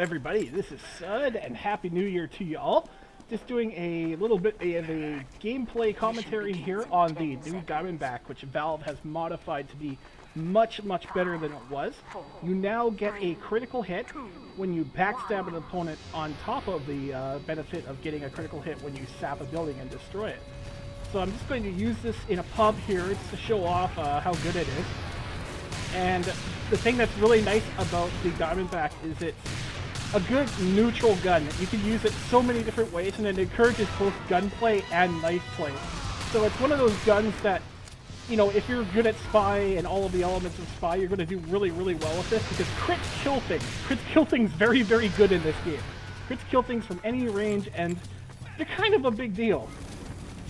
everybody, this is Sud, and Happy New Year to you all. Just doing a little bit of a gameplay commentary here on the new Diamondback, which Valve has modified to be much better than it was. You now get a critical hit when you backstab an opponent on top of the benefit of getting a critical hit when you sap a building and destroy it. So I'm just going to use this in a pub here just to show off how good it is. And the thing that's really nice about the Diamondback is it's a good neutral gun. You can use it so many different ways, and it encourages both gunplay and knife play. So it's one of those guns that, you know, if you're good at Spy and all of the elements of Spy, you're going to do really well with this, because crits kill things. Crits kill things very good in this game. Crits kill things from any range, and they're kind of a big deal.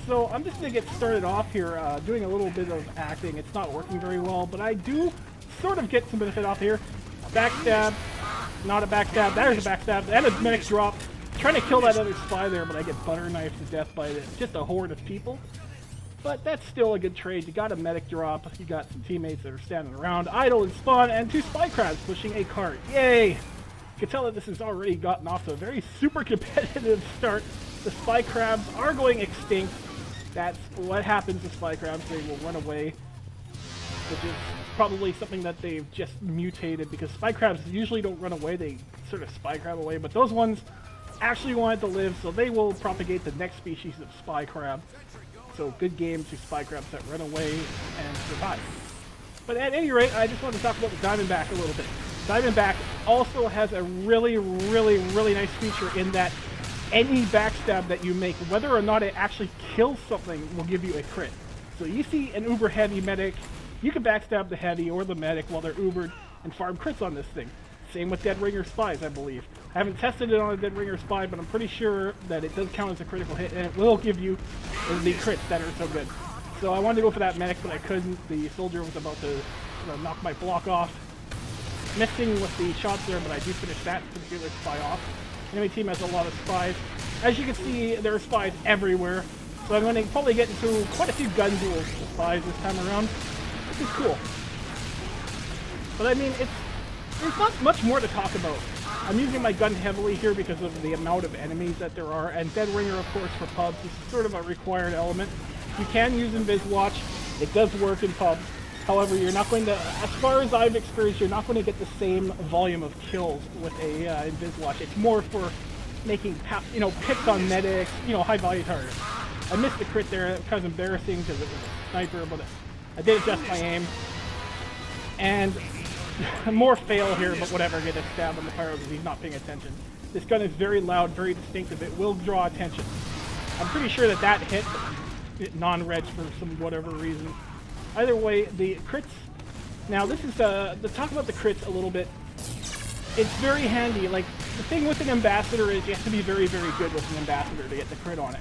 So I'm just going to get started off here, doing a little bit of acting. It's not working very well, but I do sort of get some benefit off here. Backstab, not a backstab, there's a backstab, and a medic drop. Trying to kill that other Spy there, but I get butter knifed to death by just a horde of people. But that's still a good trade. You got a medic drop, you got some teammates that are standing around, idle and spawn, and 2 Spy crabs pushing a cart. Yay! You can tell that this has already gotten off to a very super competitive start. The Spy crabs are going extinct. That's what happens to Spy crabs. They will run away, which is probably something that they've just mutated, because Spy crabs usually don't run away, they sort of Spy crab away, but those ones actually wanted to live, so they will propagate the next species of Spy crab. So good game to Spy crabs that run away and survive. But at any rate, I just want to talk about the Diamondback a little bit. Diamondback also has a really nice feature in that any backstab that you make, whether or not it actually kills something, will give you a crit. So you see an uber heavy medic, you can backstab the heavy or the medic while they're ubered and farm crits on this thing. Same with Dead Ringer Spies, I believe. I haven't tested it on a Dead Ringer Spy, but I'm pretty sure that it does count as a critical hit, and it will give you the crits that are so good. So I wanted to go for that medic, but I couldn't. The soldier was about to knock my block off. Missing with the shots there, but I do finish that particular Spy off. Enemy team has a lot of Spies. As you can see, there are Spies everywhere. So I'm going to probably get into quite a few gun duels with Spies this time around, which is cool. But I mean, there's not much more to talk about. I'm using my gun heavily here because of the amount of enemies that there are, and Dead Ringer, of course, for pubs is sort of a required element. You can use Invis Watch. It does work in pubs. However, you're not going to, as far as I've experienced, you're not going to get the same volume of kills with a Invis Watch. It's more for making, picks on medics, high-value targets. I missed the crit there. It was kind of embarrassing because it was a sniper, but I did adjust my aim. And more fail here, but whatever. Get a stab on the pyro because he's not paying attention. This gun is very loud, very distinctive. It will draw attention. I'm pretty sure that hit non-reg for some whatever reason. Either way, the crits. Now this is to talk about the crits a little bit. It's very handy. Like, the thing with an ambassador is you have to be very good with an ambassador to get the crit on it.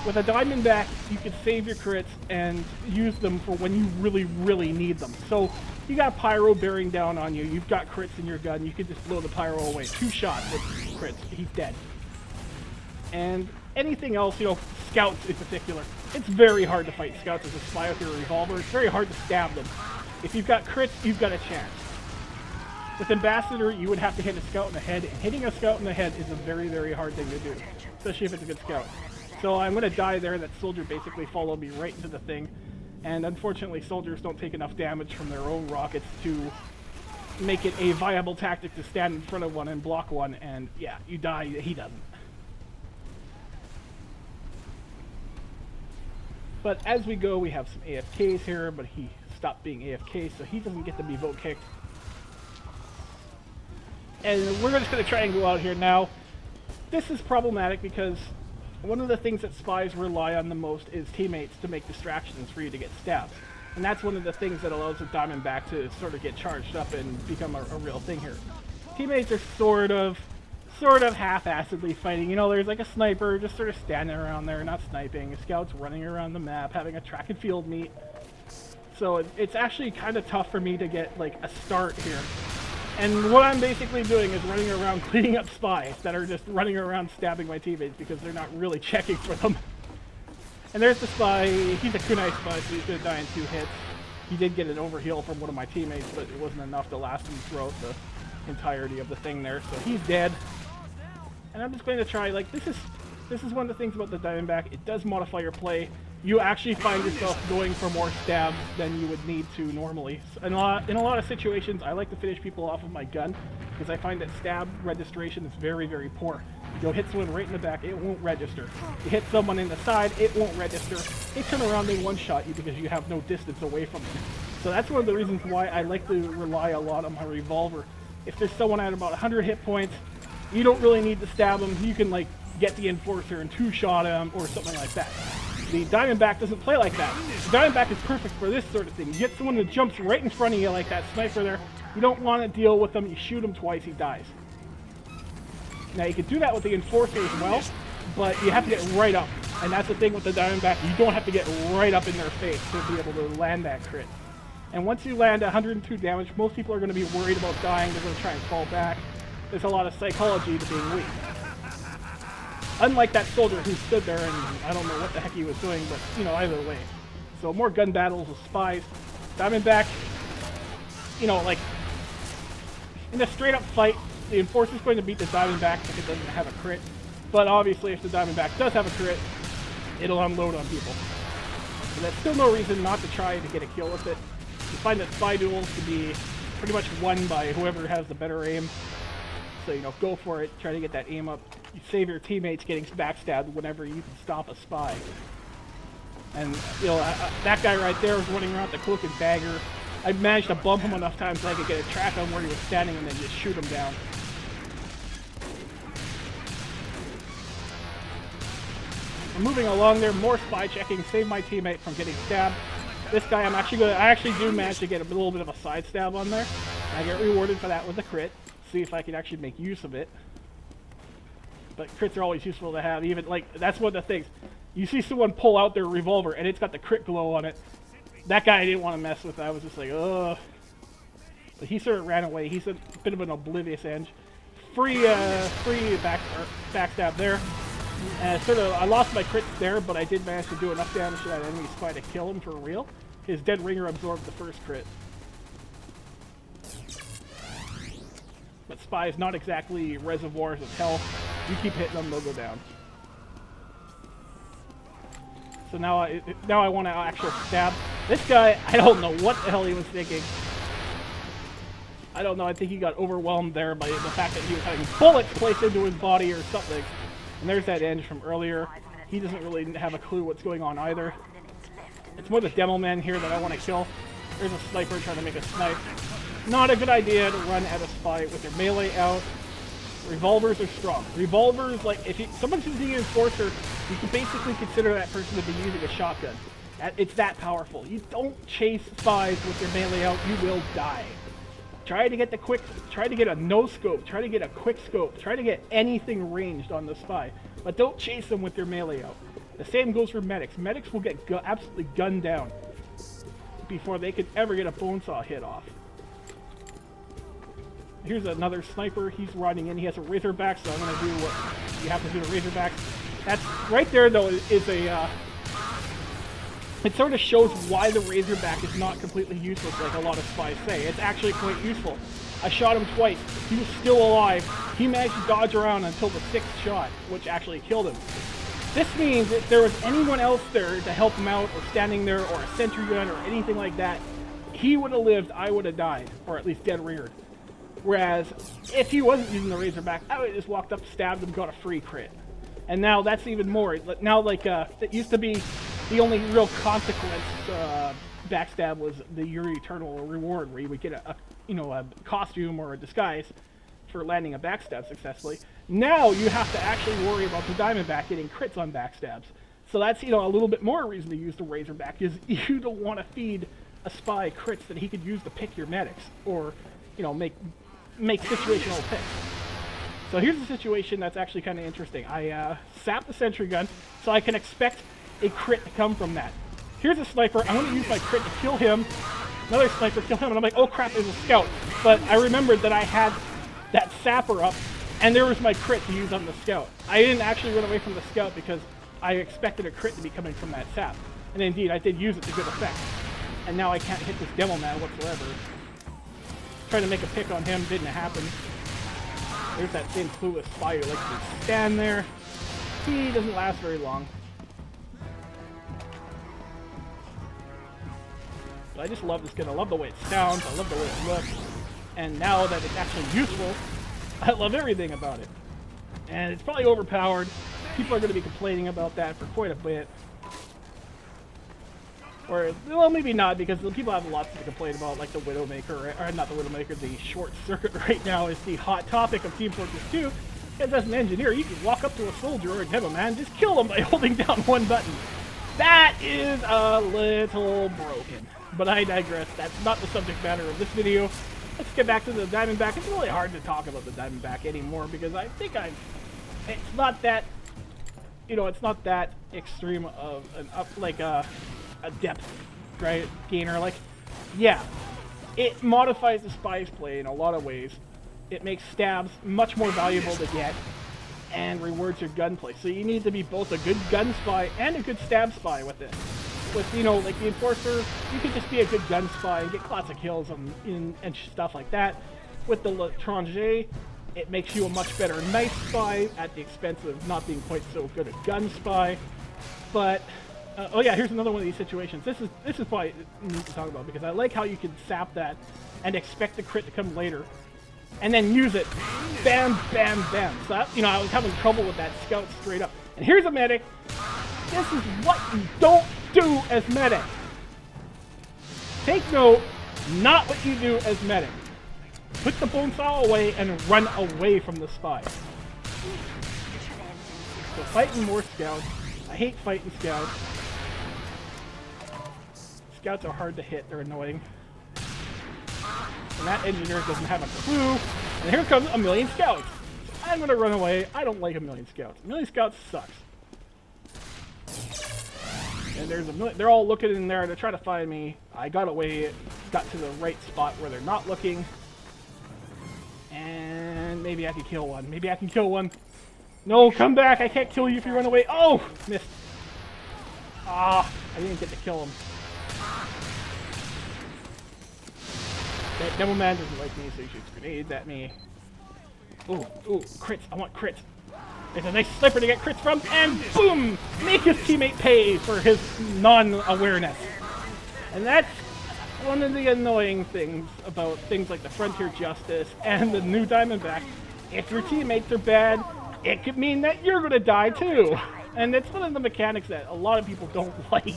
With a Diamondback, you can save your crits and use them for when you really need them. So you got pyro bearing down on you. You've got crits in your gun. You can just blow the pyro away. 2 shots with crits. He's dead. And anything else, scouts in particular, it's very hard to fight scouts as a Spy with your revolver. It's very hard to stab them. If you've got crits, you've got a chance. With Ambassador, you would have to hit a scout in the head, and hitting a scout in the head is a very hard thing to do, especially if it's a good scout. So I'm going to die there. That soldier basically followed me right into the thing, and unfortunately soldiers don't take enough damage from their own rockets to make it a viable tactic to stand in front of one and block one, and yeah, you die, he doesn't. But as we go, we have some AFKs here, but he stopped being AFK, so he doesn't get to be vote kicked. And we're just going to try and go out here now. This is problematic because one of the things that Spies rely on the most is teammates to make distractions for you to get stabbed. And that's one of the things that allows the Diamondback to sort of get charged up and become a real thing here. Teammates are sort of half-assedly fighting. There's like a sniper just sort of standing around there, not sniping. A scout's running around the map, having a track and field meet. So it's actually kind of tough for me to get like a start here. And what I'm basically doing is running around cleaning up Spies that are just running around stabbing my teammates because they're not really checking for them. And there's the Spy. He's a kunai Spy, so he's going to die in 2 hits. He did get an overheal from one of my teammates, but it wasn't enough to last him throughout entirety of the thing there. So he's dead. And I'm just going to try, like, this is one of the things about the Diamondback. It does modify your play. You actually find yourself going for more stabs than you would need to normally. In a lot of situations, I like to finish people off with my gun, because I find that stab registration is very, very poor. You'll hit someone right in the back, it won't register. You hit someone in the side, it won't register. They turn around, they one-shot you because you have no distance away from them. So that's one of the reasons why I like to rely a lot on my revolver. If there's someone at about 100 hit points, you don't really need to stab them. You can, like, get the enforcer and two-shot him or something like that. The Diamondback doesn't play like that. The Diamondback is perfect for this sort of thing. You hit someone that jumps right in front of you like that sniper there. You don't want to deal with them. You shoot him twice, he dies. Now, you can do that with the enforcer as well, but you have to get right up. And that's the thing with the Diamondback. You don't have to get right up in their face to be able to land that crit. And once you land 102 damage, most people are going to be worried about dying. They're going to try and fall back. There's a lot of psychology to being weak. Unlike that soldier who stood there and I don't know what the heck he was doing, but, you know, either way. So more gun battles with spies. Diamondback, you know, like, in a straight up fight, the enforcer's going to beat the Diamondback if it doesn't have a crit. But obviously if the Diamondback does have a crit, it'll unload on people. So that's still no reason not to try to get a kill with it. You find that spy duels to be pretty much won by whoever has the better aim. So, you know, go for it, try to get that aim up. You save your teammates getting backstabbed whenever you can stop a spy. And, you know, that guy right there was running around with the cloak and dagger. I managed to bump him enough times so I could get a track on where he was standing and then just shoot him down. I'm moving along there, more spy checking, save my teammate from getting stabbed. This guy I actually do manage to get a little bit of a side stab on there. I get rewarded for that with a crit. See if I can actually make use of it. But crits are always useful to have, even, like, that's one of the things. You see someone pull out their revolver and it's got the crit glow on it. That guy I didn't want to mess with. I was just like, ugh. But he sort of ran away. He's a bit of an oblivious edge. Free backstab there. I lost my crits there, but I did manage to do enough damage to that enemy spy to kill him for real. His dead ringer absorbed the first crit. But spies, not exactly reservoirs of health. You keep hitting them, they'll go down. So now I want to actually stab. This guy, I don't know what the hell he was thinking. I don't know, I think he got overwhelmed there by the fact that he was having bullets placed into his body or something. And there's that Eng from earlier. He doesn't really have a clue what's going on either. It's more the demo man here that I want to kill. There's a sniper trying to make a snipe. Not a good idea to run at a spy with your melee out. Revolvers are strong. Revolvers, like, if someone's using an enforcer, you can basically consider that person to be using a shotgun. It's that powerful. You don't chase spies with your melee out, you will die. Try to get a no scope, try to get a quick scope, try to get anything ranged on the spy, but don't chase them with your melee out. The same goes for medics. Medics will get absolutely gunned down before they could ever get a bone saw hit off. Here's another sniper. He's running in. He has a Razorback, so I'm going to do what you have to do to Razorback. That's right there, though, is a... it sort of shows why the Razorback is not completely useless like a lot of spies say. It's actually quite useful. I shot him twice. He was still alive. He managed to dodge around until the 6th shot, which actually killed him. This means if there was anyone else there to help him out, or standing there, or a sentry gun, or anything like that, he would have lived, I would have died, or at least dead ringered. Whereas, if he wasn't using the Razorback, I would have just walked up, stabbed him, got a free crit. And now that's even more. Now, like, it used to be the only real consequence backstab was your eternal reward, where you would get a costume or a disguise for landing a backstab successfully. Now you have to actually worry about the Diamondback getting crits on backstabs. So that's, a little bit more reason to use the Razorback, is you don't want to feed a spy crits that he could use to pick your medics, or, make situational picks. So here's a situation that's actually kind of interesting. I sap the sentry gun, so I can expect a crit to come from that. Here's a sniper. I'm going to use my crit to kill him. Another sniper kill him, and I'm like, oh crap, there's a scout. But I remembered that I had that sapper up, and there was my crit to use on the scout. I didn't actually run away from the scout because I expected a crit to be coming from that sap. And indeed, I did use it to good effect. And now I can't hit this demo man whatsoever. Trying to make a pick on him, didn't happen. There's that same clueless spy who likes to stand there. He doesn't last very long. But I just love this skin. I love the way it sounds. I love the way it looks. And now that it's actually useful, I love everything about it. And it's probably overpowered. People are going to be complaining about that for quite a bit. Or, well, maybe not, because people have lots to complain about, like the Widowmaker, or not the Widowmaker, the Short Circuit right now is the hot topic of Team Fortress 2. Because as an engineer, you can walk up to a soldier or a demo man, just kill them by holding down one button. That is a little broken. But I digress. That's not the subject matter of this video. Let's get back to the Diamondback. It's really hard to talk about the Diamondback anymore because I think it's not that, it's not that extreme of an a depth, right, gainer. Like, yeah, it modifies the spy's play in a lot of ways. It makes stabs much more valuable to get and rewards your gunplay. So you need to be both a good gun spy and a good stab spy with it. With, like the Enforcer, you can just be a good gun spy and get lots of kills and stuff like that. With the L'Étranger, it makes you a much better knife spy at the expense of not being quite so good a gun spy. But, oh yeah, here's another one of these situations. This is probably neat to talk about because I like how you can sap that and expect the crit to come later. And then use it. Bam, bam, bam. So, I was having trouble with that scout straight up. And here's a medic. This is what you don't do as medic. Take note, not what you do as medic. Put the bone saw away and run away from the spy. So fighting more scouts. I hate fighting scouts. Scouts are hard to hit, they're annoying. And that engineer doesn't have a clue. And here comes a million scouts. So I'm gonna run away. I don't like a million scouts. A million scouts sucks. And there's they're all looking in there to try to find me. I got away, got to the right spot where they're not looking. And maybe I can kill one. Maybe I can kill one. No, come back. I can't kill you if you run away. Oh, missed. Ah, I didn't get to kill him. That Devil Man doesn't like me, so he shoots grenades at me. Ooh, crits. I want crits. There's a nice sniper to get crits from, and boom! Make his teammate pay for his non-awareness. And that's one of the annoying things about things like the Frontier Justice and the new Diamondback. If your teammates are bad, it could mean that you're gonna die too. And it's one of the mechanics that a lot of people don't like.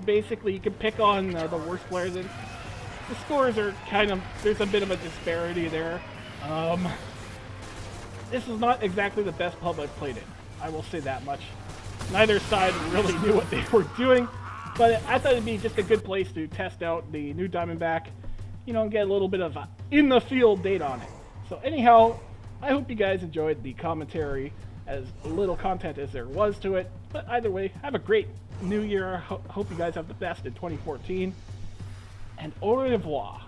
Basically, you can pick on the worst players, and the scores are there's a bit of a disparity there. This is not exactly the best pub I've played in. I will say that much. Neither side really knew what they were doing, but I thought it'd be just a good place to test out the new Diamondback, and get a little bit of in-the-field data on it. So anyhow, I hope you guys enjoyed the commentary, as little content as there was to it. But either way, have a great new year. Hope you guys have the best in 2014. And au revoir.